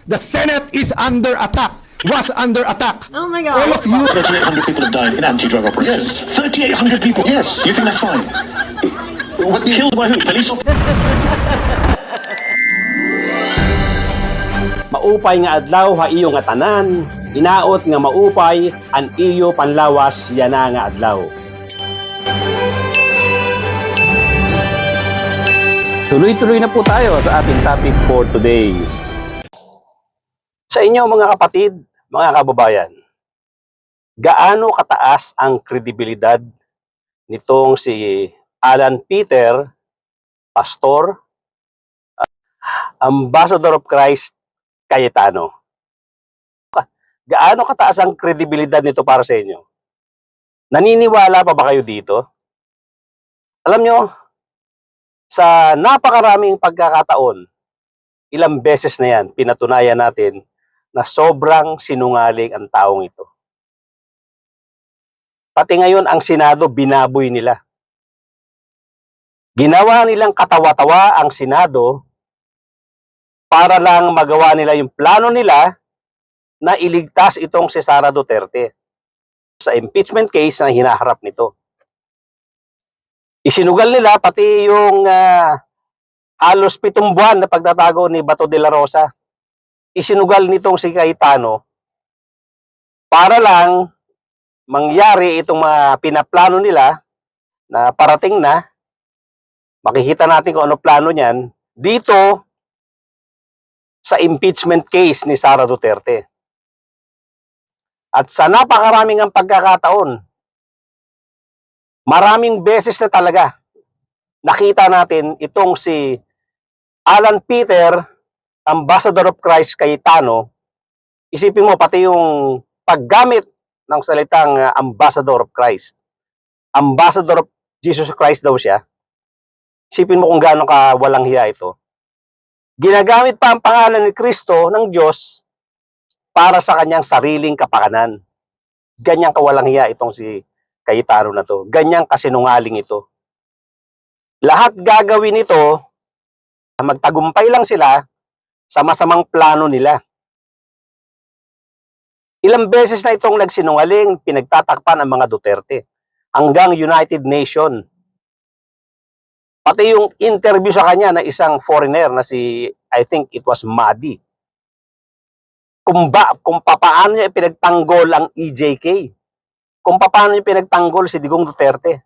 The Senate is under attack. Was under attack. Oh my God. All of you. 3,800 people have died in anti-drug operations. Yes. 3,800 people? Yes. You think that's fine? What do you... Killed by who? Police officers? Maupay nga adlaw ha iyo nga tanan, inaot nga maupay an iyo panlawas yana nga adlaw. Tuloy-tuloy na po tayo sa ating topic for today. Sa inyo mga kapatid, mga kababayan, gaano kataas ang kredibilidad nitong si Alan Peter, pastor, Ambassador of Christ, Cayetano? Gaano kataas ang kredibilidad nito para sa inyo? Naniniwala pa ba kayo dito? Alam nyo, sa napakaraming pagkakataon, ilang beses na yan, pinatunayan natin na sobrang sinungaling ang taong ito. Pati ngayon, ang Senado, binaboy nila. Ginawa nilang katawa-tawa ang Senado para lang magawa nila yung plano nila na iligtas itong si Sara Duterte sa impeachment case na hinaharap nito. Isinugal nila pati yung halos 7 buwan na pagtatago ni Bato de la Rosa. Isinugal nitong si Cayetano para lang mangyari itong mga pinaplano nila na parating na. Makikita natin kung ano plano niyan dito sa impeachment case ni Sara Duterte. At sa napakaraming ang pagkakataon, maraming beses na talaga nakita natin itong si Alan Peter, Ambassador of Christ, Cayetano. Isipin mo pati yung paggamit ng salitang Ambassador of Christ. Ambassador of Jesus Christ daw siya. Isipin mo kung gaano ka walang hiya ito. Ginagamit pa ang pangalan ni Kristo ng Diyos para sa kanyang sariling kapakanan. Ganyang kawalang hiya itong si Cayetano na to. Ganyang kasinungaling ito. Lahat gagawin ito, magtagumpay lang sila sa masamang plano nila. Ilang beses na itong nagsinungaling, pinagtatakpan ang mga Duterte. Hanggang United Nation. Pati yung interview sa kanya na isang foreigner na si, I think it was Madi. Kung papaano niya pinagtanggol ang EJK. Kung paano niya pinagtanggol si Digong Duterte.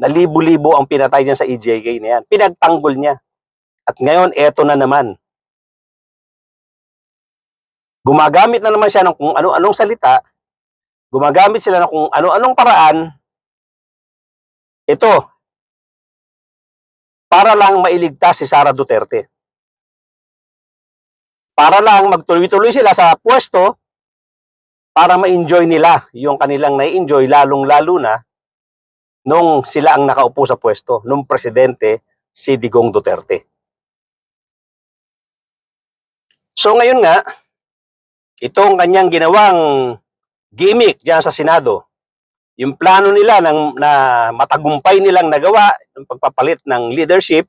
Na libo-libo ang pinatay dyan sa EJK na yan. Pinagtanggol niya. At ngayon, eto na naman. Gumagamit na naman siya ng kung ano-anong salita. Gumagamit sila ng kung ano-anong paraan. Ito. Para lang mailigtas si Sara Duterte. Para lang magtuloy-tuloy sila sa pwesto para ma-enjoy nila yung kanilang na-enjoy lalong-lalo na nung sila ang nakaupo sa pwesto, nung presidente si Digong Duterte. So ngayon nga, itong kanyang ginawang gimmick diyan sa Senado, yung plano nila na matagumpay nilang nagawa, yung pagpapalit ng leadership,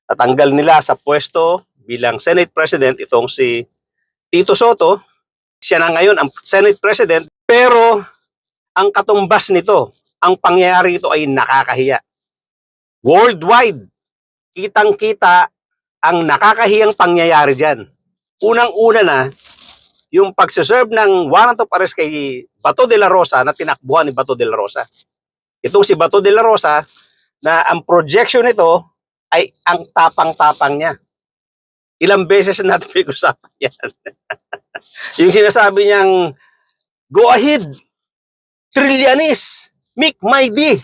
natanggal nila sa pwesto bilang Senate President itong si Tito Soto. Siya na ngayon ang Senate President, pero ang katumbas nito, ang pangyayari ito ay nakakahiya. Worldwide, kitang-kita ang nakakahiyang pangyayari dyan. Unang-una na, yung pagsaserve ng warrant of arrest kay Bato de la Rosa na tinakbuhan ni Bato de la Rosa. Itong si Bato de la Rosa na ang projection nito ay ang tapang-tapang niya. Ilang beses na natin pinag-usapan yan. Yung sinasabi niyang, go ahead, Trillanes, make my day.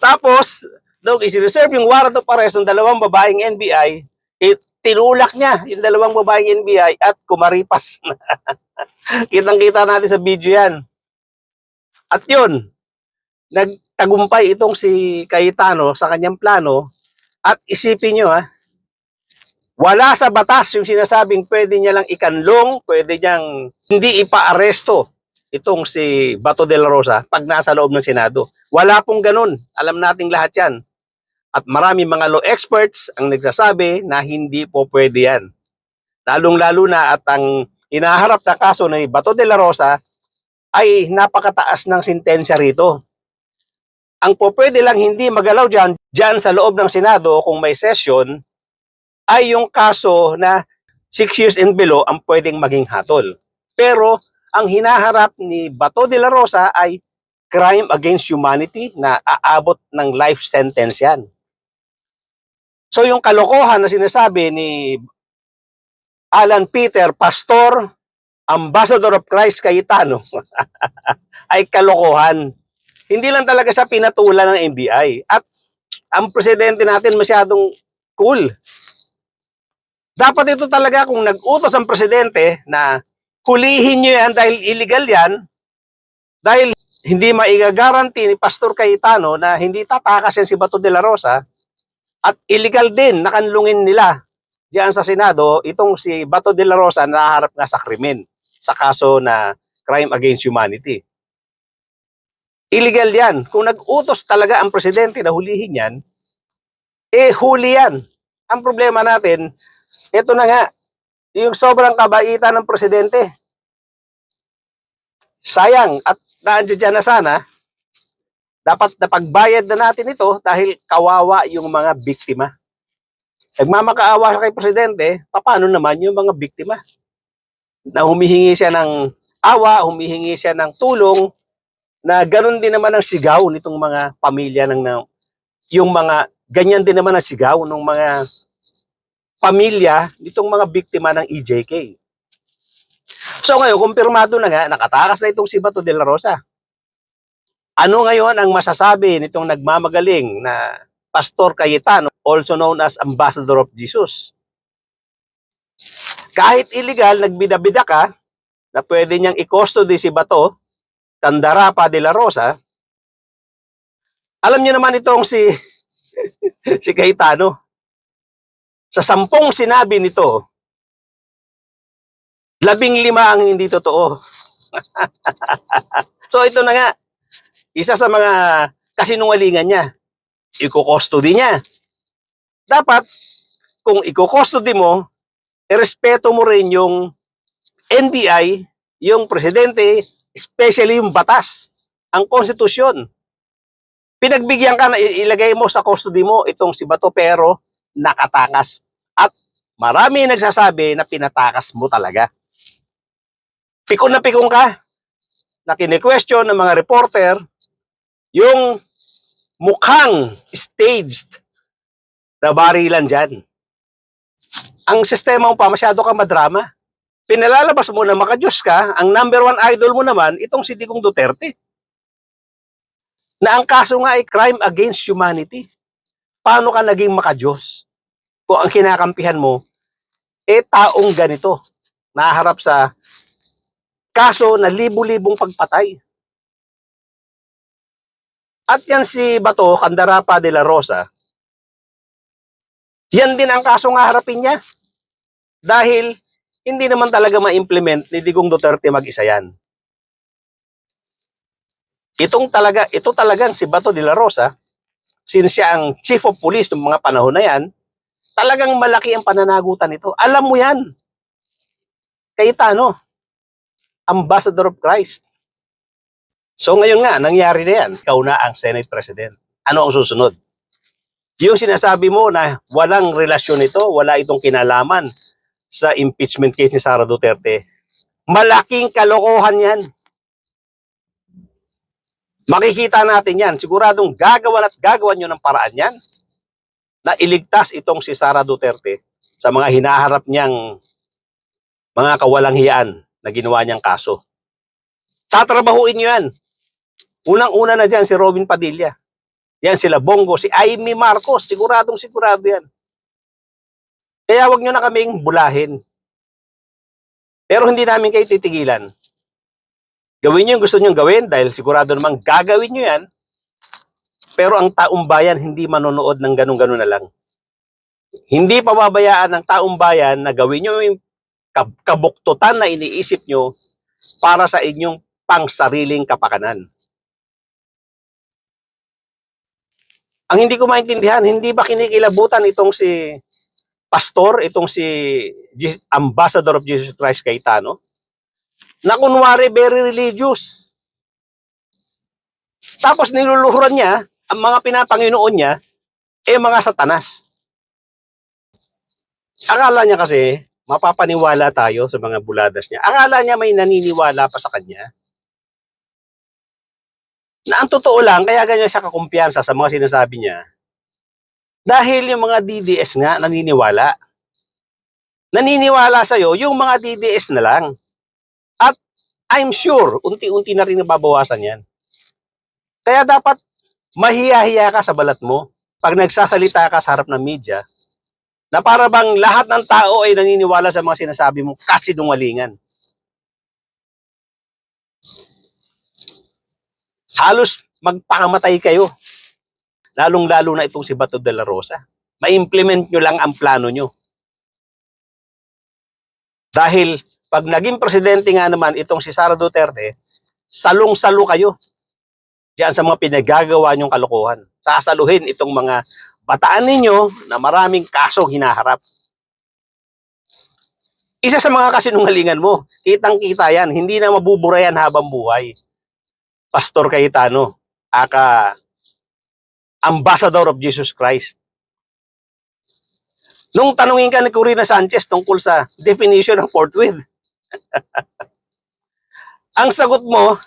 Tapos, nung isireserve yung warrant of arrest ng 2 babaeng NBI, tinulak niya yung 2 babaeng NBI at kumaripas. Kitang-kita natin sa video yan. At yun, nagtagumpay itong si Cayetano sa kanyang plano. At isipin nyo wala sa batas yung sinasabing pwede niya lang ikanlong, pwede niyang hindi ipa-aresto itong si Bato de la Rosa pag nasa loob ng Senado. Wala pong ganun. Alam nating lahat yan. At marami mga law experts ang nagsasabi na hindi po pwede yan. Lalong-lalo na at ang hinaharap na kaso ni Bato de la Rosa ay napakataas ng sentensya rito. Ang po pwede lang hindi magalaw dyan sa loob ng Senado kung may session ay yung kaso na 6 years and below ang pwedeng maging hatol. Pero ang hinaharap ni Bato de la Rosa ay crime against humanity na aabot ng life sentence yan. So yung kalokohan na sinasabi ni Alan Peter, Pastor, Ambassador of Christ Cayetano, ay kalokohan. Hindi lang talaga sa pinatulan ng NBI. At ang presidente natin masyadong cool. Dapat ito talaga kung nag-utos ang presidente na hulihin nyo yan dahil illegal yan, dahil hindi maigagaranti ni Pastor Cayetano na hindi tatakas yan si Bato de la Rosa, at illegal din nakanlungin nila diyan sa Senado itong si Bato de la Rosa na naharap nga sa krimen sa kaso na crime against humanity. Illegal yan. Kung nag-utos talaga ang presidente na hulihin yan, huli yan. Ang problema natin, ito na nga, yung sobrang kabaitan ng presidente. Sayang, at naandyan dyan na sana, dapat napagbayad na natin ito dahil kawawa yung mga biktima. Nagmamakaawa kay presidente, paano naman yung mga biktima? Na humihingi siya ng awa, humihingi siya ng tulong, na ganun din naman ang sigaw nitong mga pamilya yung mga ganyan din naman ang sigaw ng mga pamilya nitong mga biktima ng EJK. So ngayon, kumpirmado na nga, nakatakas na itong si Bato de la Rosa. Ano ngayon ang masasabi nitong nagmamagaling na Pastor Cayetano, also known as Ambassador of Jesus? Kahit illegal, nagbida-bida ka, na pwede niyang i-custody si Bato, Candarapa de la Rosa, alam niyo naman itong si si Cayetano. Sa 10 sinabi nito, 15 ang hindi totoo. So ito na nga, isa sa mga kasinungalingan niya, i-custody niya. Dapat, kung i-custody mo, irespeto mo rin yung NBI, yung presidente, especially yung batas, ang konstitusyon. Pinagbigyan ka na ilagay mo sa custody mo itong si Bato pero nakatakas. At marami nagsasabi na pinatakas mo talaga. Pikon na pikon ka na kine-question ng mga reporter yung mukhang staged na barilan dyan. Ang sistema mo pa, masyado ka madrama. Pinalalabas mo na makajos ka, ang number 1 idol mo naman, itong si Digong Duterte. Na ang kaso nga ay crime against humanity. Paano ka naging makajos? Kung ang kinakampihan mo, taong ganito, naharap sa kaso na libu-libong pagpatay. At yan si Bato, Candarapa de la Rosa, yan din ang kaso nga harapin niya. Dahil hindi naman talaga ma-implement ni Digong Duterte mag-isa yan. Ito talagang si Bato de la Rosa, since siya ang chief of police ng mga panahon na yan, talagang malaki ang pananagutan nito. Alam mo yan. Cayetano, Ambassador of Christ. So ngayon nga, nangyari na yan. Ikaw na ang Senate President. Ano ang susunod? Yung sinasabi mo na walang relasyon ito, wala itong kinalaman sa impeachment case ni Sara Duterte, malaking kalokohan yan. Makikita natin yan. Siguradong gagawan at gagawan nyo ng paraan yan na iligtas itong si Sara Duterte sa mga hinaharap niyang mga kawalanghiyaan na ginawa niyang kaso. Tatrabahuin nyo yan. Unang-una na dyan si Robin Padilla. Yan sila Bongo, si Amy Marcos, siguro yan. Kaya wag nyo na kaming bulahin. Pero hindi namin kayo titigilan. Gawin nyo yung gusto nyo gawin dahil sigurado namang gagawin nyo yan. Pero ang taong bayan hindi manonood ng ganun-ganun na lang. Hindi pababayaan ng taong bayan na gawin nyo yung kabuktutan na iniisip nyo para sa inyong pangsariling kapakanan. Ang hindi ko maintindihan, hindi ba kinikilabutan itong si pastor, itong si Ambassador of Jesus Christ Cayetano, na kunwari very religious. Tapos niluluhuran niya, ang mga pinapanginoon niya, mga satanas. Akala niya kasi, mapapaniwala tayo sa mga buladas niya. Akala niya may naniniwala pa sa kanya. Na ang totoo lang, kaya ganyan siya kakumpiyansa sa mga sinasabi niya. Dahil yung mga DDS nga naniniwala. Naniniwala sa'yo, yung mga DDS na lang. At I'm sure, unti-unti na rin nababawasan yan. Kaya dapat mahiya-hiya ka sa balat mo pag nagsasalita ka sa harap ng media na para bang lahat ng tao ay naniniwala sa mga sinasabi mo kasinungalingan. Halos magpakamatay kayo. Lalong-lalo na itong si Bato de la Rosa. Ma-implement nyo lang ang plano nyo. Dahil pag naging presidente nga naman itong si Sara Duterte, salong-salo kayo diyan sa mga pinagagawa nyong kalokohan. Sasaluhin itong mga bataan ninyo na maraming kasong hinaharap. Isa sa mga kasinungalingan mo, kitang-kita yan, hindi na mabubura yan habang buhay. Pastor Cayetano, aka Ambassador of Jesus Christ. Nung tanungin ka ni Corina Sanchez tungkol sa definition ng forthwith, ang sagot mo,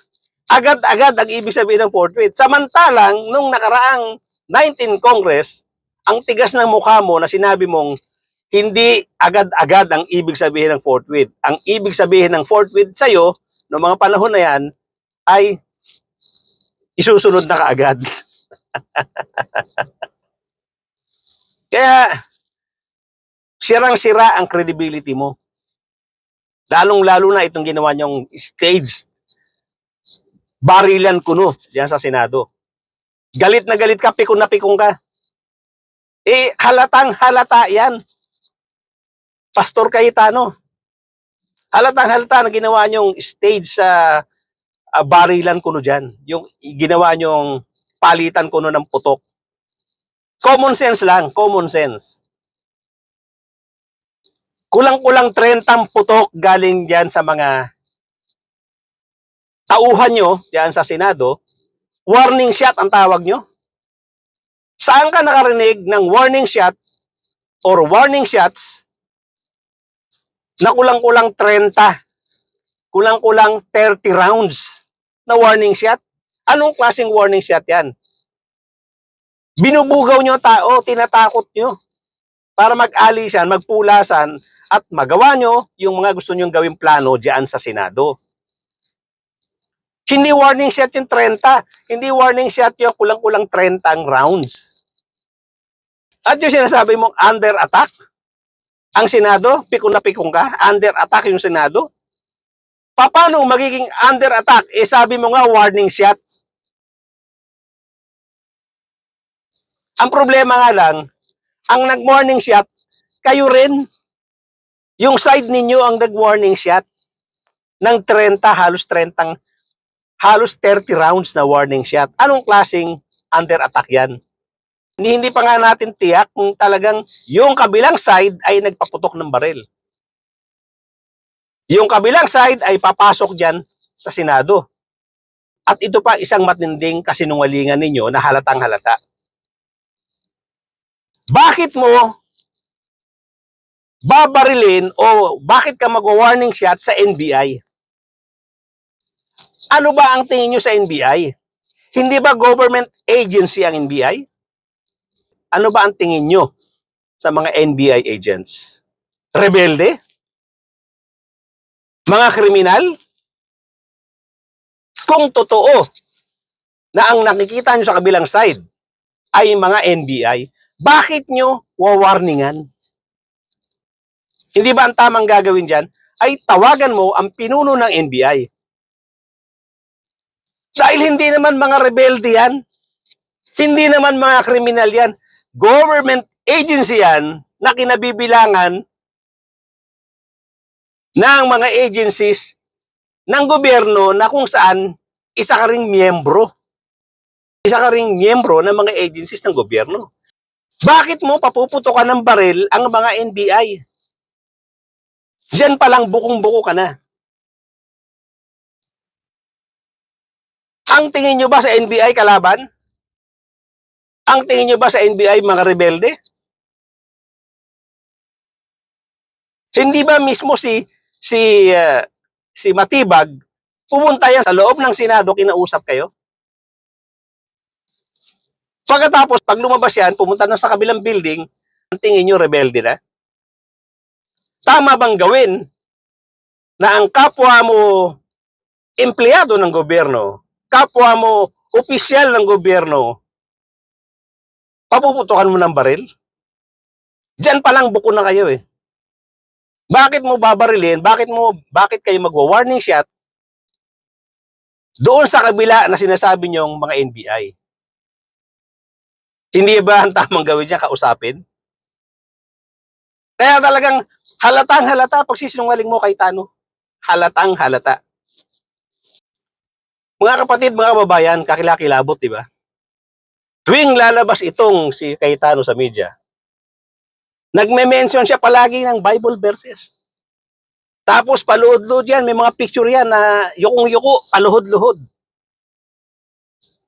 agad-agad ang ibig sabihin ng forthwith. Samantalang, nung nakaraang 19th Congress, ang tigas ng mukha mo na sinabi mong hindi agad-agad ang ibig sabihin ng forthwith. Ang ibig sabihin ng forthwith sa'yo, noong mga panahon na yan, ay isusunod na kaagad. Kaya, sirang-sira ang credibility mo. Lalong-lalo na itong ginawa niyong stage barilan kuno diyan sa Senado. Galit na galit ka, pikon na pikon ka. Halatang halata yan. Pastor Cayetano. Halatang halata na ginawa niyong stage sa barilan kuno diyan. Yung ginawa niyong palitan kuno ng putok. Common sense lang, common sense. Kulang-kulang 30 putok galing diyan sa mga tauhan nyo diyan sa Senado. Warning shot ang tawag nyo. Saan ka nakarinig ng warning shot or warning shots na kulang-kulang 30, kulang-kulang 30 rounds na warning shot? Anong klaseng warning shot yan? Binubugaw nyo tao, tinatakot nyo para mag-alisan, magpulasan at magawa nyo yung mga gusto nyong gawing plano diyan sa Senado. Hindi warning shot yung 30. Hindi warning shot yung kulang-kulang 30 rounds. At yung sinasabi mong under attack, ang Senado, pikong na pikong ka, under attack yung Senado. Paano magiging under attack? Sabi mo nga warning shot. Ang problema nga lang, ang nag-warning shot, kayo rin. Yung side ninyo ang nag-warning shot ng 30, halos 30 rounds na warning shot. Anong klaseng under attack yan? Hindi pa nga natin tiyak kung talagang yung kabilang side ay nagpaputok ng baril. Yung kabilang side ay papasok dyan sa Senado. At ito pa isang matinding kasinungalingan ninyo na halatang halata. Bakit mo babarilin o bakit ka mag-warning shot sa NBI? Ano ba ang tingin nyo sa NBI? Hindi ba government agency ang NBI? Ano ba ang tingin nyo sa mga NBI agents? Rebelde? Mga kriminal? Kung totoo na ang nakikita nyo sa kabilang side ay mga NBI, bakit nyo wawarningan? Hindi ba ang tamang gagawin dyan ay tawagan mo ang pinuno ng NBI? Dahil hindi naman mga rebelde yan. Hindi naman mga kriminal yan. Government agency yan na kinabibilangan ng mga agencies ng gobyerno na kung saan isa ka ring miyembro. Isa ka ring miyembro ng mga agencies ng gobyerno. Bakit mo papuputokan ng baril ang mga NBI? Diyan pa lang bukong-buko ka na. Ang tingin nyo ba sa NBI kalaban? Ang tingin nyo ba sa NBI mga rebelde? Hindi ba mismo si Matibag pumunta yan sa loob ng Senado, kinausap kayo? Pagkatapos, pag lumabas yan, pumunta na sa kabilang building, ang tingin nyo rebelde na? Tama bang gawin na ang kapwa mo empleyado ng gobyerno, kapwa mo opisyal ng gobyerno, papuputukan mo ng baril? Diyan pa lang buko na kayo eh. Bakit mo babarilin? Bakit kayo magwa-warning shot doon sa kabila na sinasabi niyong mga NBI? Hindi ba ang tamang gawin niya kausapin? Kaya talagang halatang halata pag sisinungaling mo kay Tano. Halatang halata. Mga kapatid, mga babayan, kakilakilabot, di ba? Tuwing lalabas itong si Cayetano sa media, nagme-mention siya palagi ng Bible verses. Tapos paluhod-luhod yan, may mga picture yan na yukong-yuko, paluhod-luhod.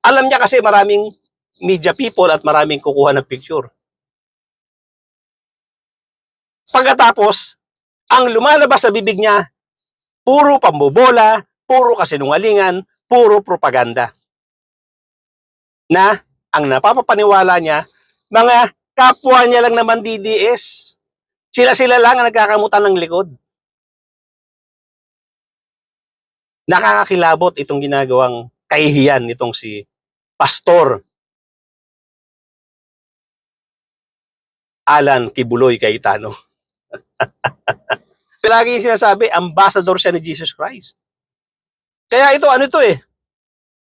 Alam niya kasi maraming media people at maraming kukuha ng picture. Pagkatapos, ang lumalabas sa bibig niya, puro pambobola, puro kasinungalingan, puro propaganda. Na ang napapapaniwala niya, mga kapwa niya lang naman DDS. Sila-sila lang ang nagkakamutan ng likod. Nakakakilabot itong ginagawang kahihiyan nitong si Pastor Alan Kibuloy Cayetano. Lagi sinasabi, ambassador siya ni Jesus Christ. Kaya ito, ano ito eh,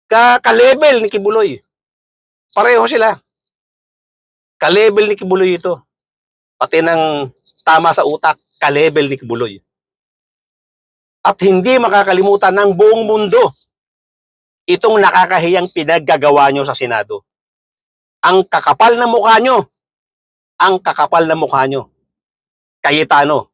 ka-level ni Kibuloy. Pareho sila. Ka-level ni Kibuloy ito. Pati ng tama sa utak, ka-level ni Kibuloy. At hindi makakalimutan ng buong mundo itong nakakahiyang pinaggagawa nyo sa Senado. Ang kakapal na mukha nyo. Ang kakapal na mukha nyo. Cayetano.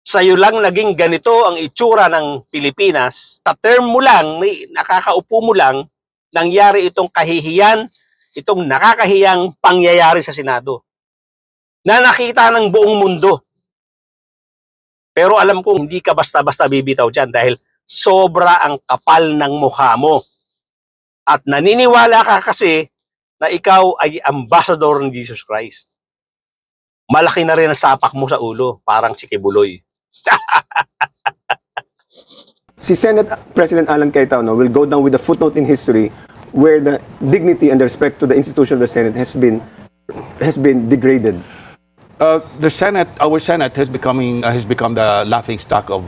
Sa'yo lang naging ganito ang itsura ng Pilipinas. Sa term mo lang, nakakaupo mo lang, nangyari itong kahihiyan, itong nakakahiyang pangyayari sa Senado. Na nakita ng buong mundo. Pero alam kong hindi ka basta-basta bibitaw dyan dahil sobra ang kapal ng mukha mo. At naniniwala ka kasi na ikaw ay ambassador ng Jesus Christ. Malaki na rin ang sapak mo sa ulo, parang si Kibuloy. Si Senate President Alan Cayetano will go down with a footnote in history where the dignity and the respect to the institution of the Senate has been degraded. The Senate, our Senate, has become the laughing stock of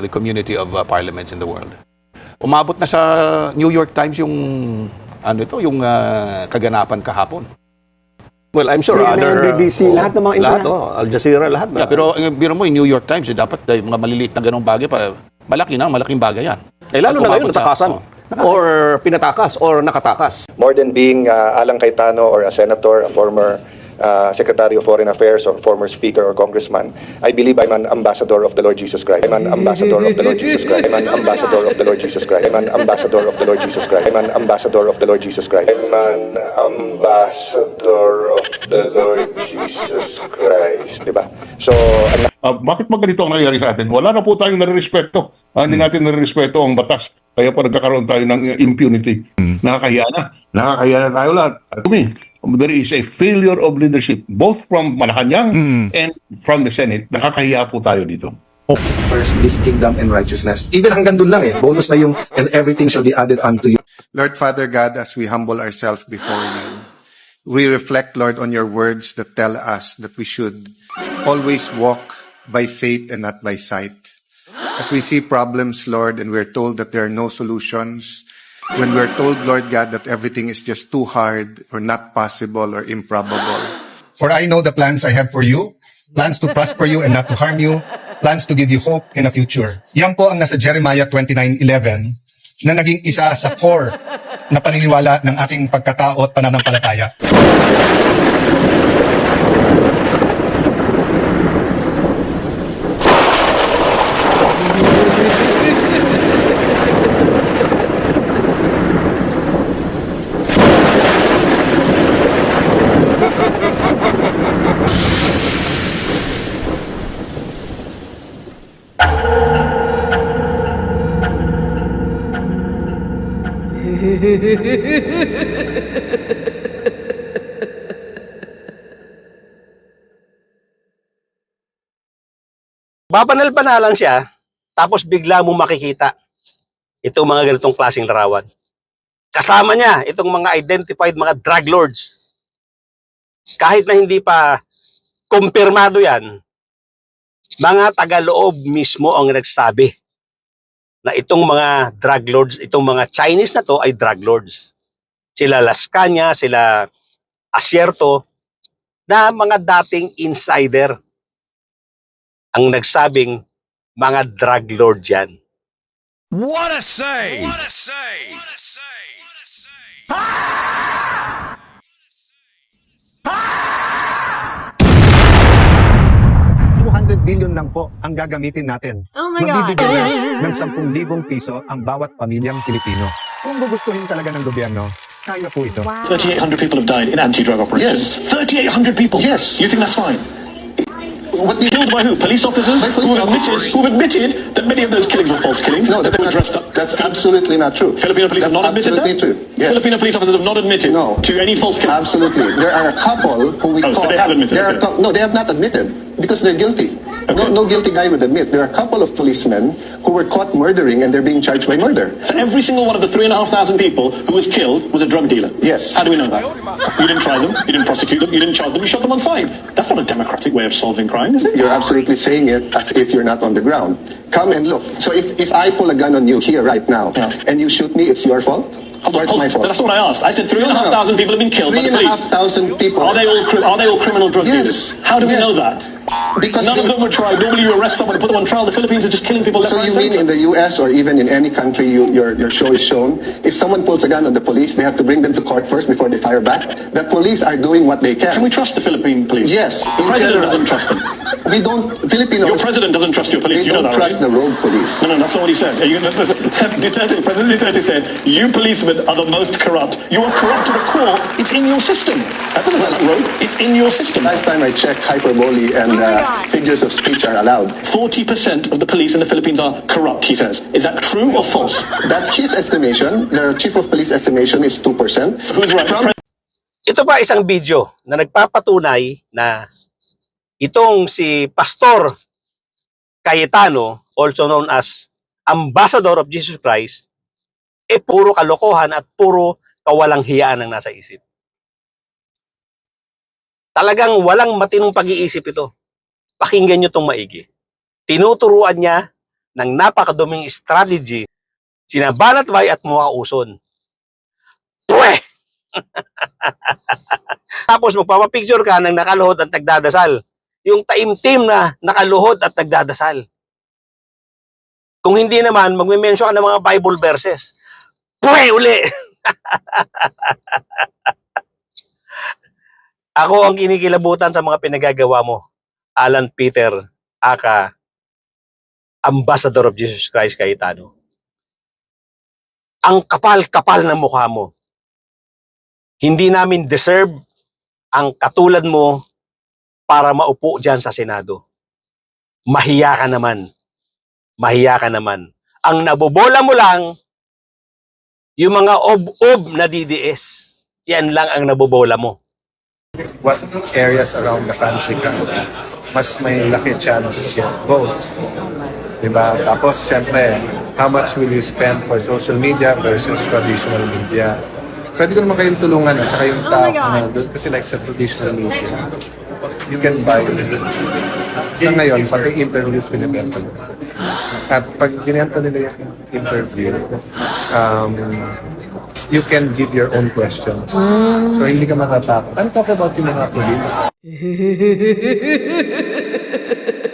the community of parliaments in the world. Umabot na sa New York Times yung kaganapan kahapon. Well, I'm sure CNN, BBC, lahat ng mga lahat, internet. Al Jazeera, lahat na. Yeah, pero biro mo, yung New York Times, dapat mga maliliit na ganong bagay pa, malaking bagay yan. Lalo na ngayon, Umabot sa- natakasan. Or pinatakas, or nakatakas. More than being Alan Cayetano or a senator, a former Secretary of Foreign Affairs or former Speaker or Congressman, I believe I'm an ambassador of the Lord Jesus Christ. I'm an ambassador of the Lord Jesus Christ. I'm an ambassador of the Lord Jesus Christ. I'm an ambassador of the Lord Jesus Christ. I'm an ambassador of the Lord Jesus Christ. I'm an ambassador of the Lord Jesus Christ. Diba? So, Bakit ba ganito ang nangyayari sa atin? Wala na po tayong nare-respeto. Hindi natin nare-respeto ang batas. Kaya pa nagkakaroon tayo ng impunity. Nakakahiya na. Nakakahiya na tayo lahat. To me, there is a failure of leadership both from Malacanang and from the Senate. Nakakahiya po tayo dito. First, this kingdom and righteousness. Even hanggang dun lang bonus na yung and everything shall be added unto you. Lord Father God, as we humble ourselves before you, we reflect, Lord, on your words that tell us that we should always walk by faith and not by sight. As we see problems, Lord, and we're told that there are no solutions, when we're told, Lord God, that everything is just too hard or not possible or improbable. For I know the plans I have for you, plans to prosper you and not to harm you, plans to give you hope in a future. Yan po ang nasa Jeremiah 29:11 na naging isa sa core na paniniwala ng aking pagkatao at pananampalataya. Babanal-banalan siya, tapos bigla mo makikita itong mga ganitong klaseng larawan. Kasama niya itong mga identified mga drug lords. Kahit na hindi pa kumpirmado yan, mga tagaloob mismo ang nagsabi na itong mga drug lords, itong mga Chinese na to ay drug lords. Sila Lascania, sila Asierto, na mga dating insider ang nagsabing mga drug lord yan. What a save! 200 billion lang po ang gagamitin natin. Oh my God. Magbibigay ng 10,000 piso ang bawat pamilyang Pilipino. Kung gugustuhin talaga ng gobyerno, kaya po ito. 3,800 people have died in anti-drug operations. Yes. 3,800 people? Yes. You think that's fine? What do you Killed by who? Police officers? By police officers. Who have admitted that many of those killings were false killings? No, that they were dressed up. that's absolutely not true. Filipino police have That's not admitted that? absolutely true. Yes. Filipino police officers have not admitted No. to any false killings. Absolutely. There are a couple who we Oh, so caught. they have admitted, There are okay. no, they have not admitted because they're guilty. Okay. No guilty guy would admit. There are a couple of policemen who were caught murdering and they're being charged by murder. So every single one of the 3,500 people who was killed was a drug dealer? Yes. How do we know that? You didn't try them, you didn't prosecute them, you didn't charge them, you shot them on sight. That's not a democratic way of solving crime, is it? You're absolutely saying it as if you're not on the ground. Come and look. So if I pull a gun on you here right now Yeah. and you shoot me, it's your fault? Or it's my fault? That's not what I asked. I said 3,500 people have been killed by the police. 3,500 people. Are they all criminal drug Yes. dealers? How do we Yes. know that? Because None of them were tried. Normally you arrest someone and put them on trial. The Philippines are just killing people left, So right, you and mean in centre. the US or even in any country your show is shown, if someone pulls a gun on the police, they have to bring them to court first before they fire back? The police are doing what they Can can. we trust the Philippine police? Yes, The in president general. doesn't trust them. We don't, Filipinos, Your president doesn't trust your police. they You know don't that, trust right? the road police. No, that's not what he said. President Duterte said, you policemen are the most corrupt. You are corrupt to the core. It's in your system. That doesn't sound like road. It's in your system. Last time I checked, hyperbole and figures of speech are allowed. 40% of the police in the Philippines are corrupt, he says. Is that true or false? That's his estimation. The chief of police estimation is 2%. Who's right? From Ito pa isang video na nagpapatunay na itong si Pastor Cayetano, also known as Ambassador of Jesus Christ, puro kalokohan at puro kawalang hiyaan ang nasa isip. Talagang walang matinong pag-iisip ito. Pakinggan nyo itong maigi. Tinuturuan niya ng napakaduming strategy sina Banat Bay at Mukhang Uson. Pweh! Tapos magpapapicture ka ng nakaluhod at nagdadasal. Yung taimtim na nakaluhod at nagdadasal. Kung hindi naman, magme-mention ka ng mga Bible verses. Pweh! Uli! Ako ang kinikilabutan sa mga pinagagawa mo. Alan Peter, aka Ambassador of Jesus Christ Cayetano. Ang kapal-kapal ng mukha mo. Hindi namin deserve ang katulad mo para maupo dyan sa Senado. Mahiya ka naman. Mahiya ka naman. Ang nabobola mo lang, yung mga ob-ob na DDS. Yan lang ang nabobola mo. What areas around the country ka mas may laki chance to get votes? Diba? Tapos, syempre, how much will you spend for social media versus traditional media? Pwede ko naman kayong tulungan at saka yung tao na doon kasi like sa traditional media, you can buy sa ngayon, pati interviews pinibenta mo. At pag ginenta nila yung interview, you can give your own questions. So, hindi ka matatakot. I'm talking about yung mga police.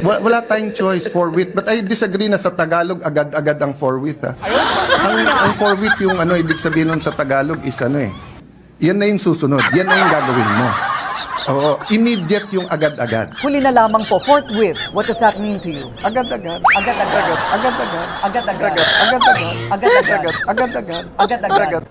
Wala tayong choice, forthwith. But I disagree na sa Tagalog, agad-agad ang forthwith. Ha? Ang forthwith yung ibig sabihin nun sa Tagalog is yan na yung susunod. Yan na yung gagawin mo. Oo, immediate yung agad-agad. Huli na lamang po, forthwith. What does that mean to you? Agad-agad. Agad-agad. Agad-agad. Agad-agad. Agad-agad. Agad-agad. Agad-agad. Agad-agad.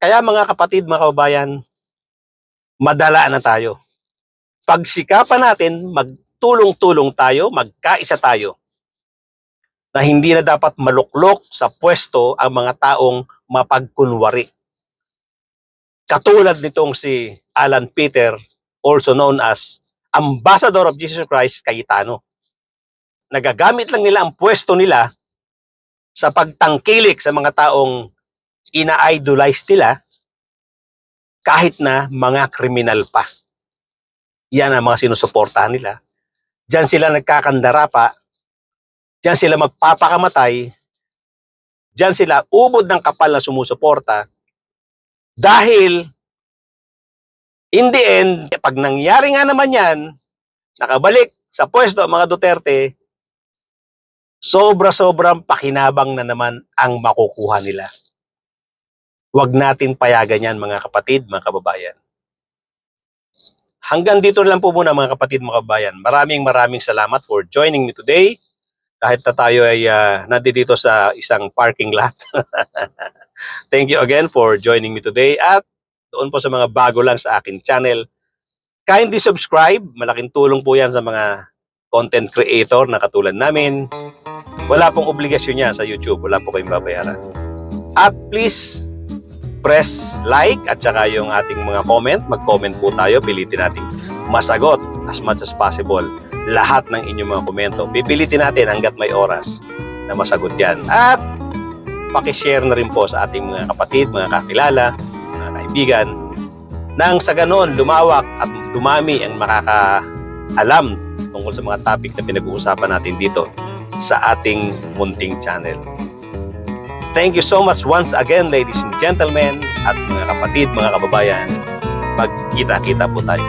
Kaya mga kapatid, mga kababayan, madala na tayo. Pagsikapan natin, magtulong-tulong tayo, magkaisa tayo, na hindi na dapat maluklok sa pwesto ang mga taong mapagkunwari. Katulad nitong si Alan Peter, also known as Ambassador of Jesus Christ, Cayetano. Nagagamit lang nila ang pwesto nila sa pagtangkilik sa mga taong ina-idolize nila kahit na mga kriminal pa. Yan ang mga sinusuportahan nila. Diyan sila nagkakandara pa. Diyan sila magpapakamatay. Diyan sila ubod ng kapal na sumusuporta. Dahil, in the end, pag nangyari nga naman yan, nakabalik sa pwesto mga Duterte, sobra-sobrang pakinabang na naman ang makukuha nila. Huwag natin payagan yan mga kapatid, mga kababayan. Hanggang dito lang po muna mga kapatid, mga kababayan. Maraming salamat for joining me today. Kahit na tayo ay nandito sa isang parking lot. Thank you again for joining me today. At doon po sa mga bago lang sa akin channel, kindly subscribe. Malaking tulong po yan sa mga content creator na katulad namin. Wala pong obligasyon yan sa YouTube. Wala po kayong babayaran. At please, press like at saka yung ating mga comment. Mag-comment po tayo. Pilitin natin masagot as much as possible lahat ng inyong mga komento. Pipilitin natin hanggat may oras na masagot yan. At pakishare na rin po sa ating mga kapatid, mga kakilala, mga kaibigan, nang sa ganon lumawak at dumami ang makakaalam tungkol sa mga topic na pinag-uusapan natin dito sa ating munting channel. Thank you so much once again, ladies and gentlemen, at mga kapatid, mga kababayan. Magkita-kita po tayo.